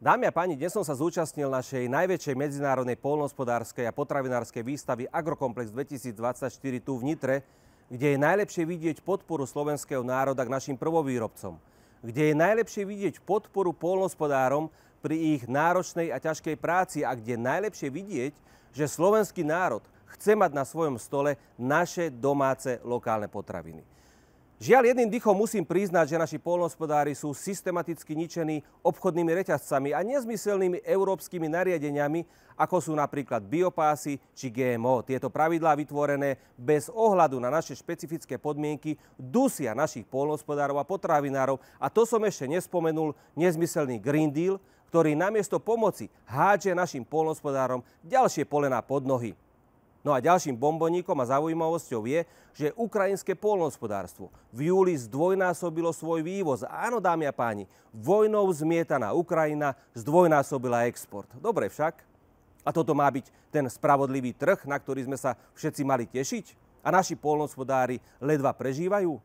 Dámy a páni, dnes som sa zúčastnil našej najväčšej medzinárodnej poľnohospodárskej a potravinárskej výstavy Agrokomplex 2024 tu v Nitre, kde je najlepšie vidieť podporu slovenského národa k našim prvovýrobcom, kde je najlepšie vidieť podporu poľnohospodárom pri ich náročnej a ťažkej práci a kde je najlepšie vidieť, že slovenský národ chce mať na svojom stole naše domáce lokálne potraviny. Žiaľ, jedným dychom musím priznať, že naši poľnohospodári sú systematicky ničení obchodnými reťazcami a nezmyselnými európskymi nariadeniami, ako sú napríklad biopásy či GMO. Tieto pravidlá vytvorené bez ohľadu na naše špecifické podmienky dusia našich poľnohospodárov a potravinárov. A to som ešte nespomenul nezmyselný Green Deal, ktorý namiesto pomoci hádže našim poľnohospodárom ďalšie polená pod nohy. No a ďalším bomboníkom a zaujímavosťou je, že ukrajinské poľnohospodárstvo v júli zdvojnásobilo svoj vývoz. Áno, dámy a páni, vojnou zmietaná Ukrajina zdvojnásobila export. Dobre však. A toto má byť ten spravodlivý trh, na ktorý sme sa všetci mali tešiť? A naši poľnohospodári ledva prežívajú?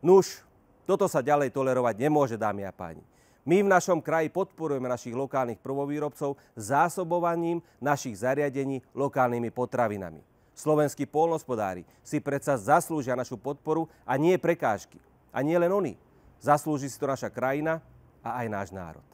Nuž, toto sa ďalej tolerovať nemôže, dámy a páni. My v našom kraji podporujeme našich lokálnych prvovýrobcov zásobovaním našich zariadení lokálnymi potravinami. Slovenskí poľnohospodári si predsa zaslúžia našu podporu a nie prekážky. A nie len oni. Zaslúži si to naša krajina a aj náš národ.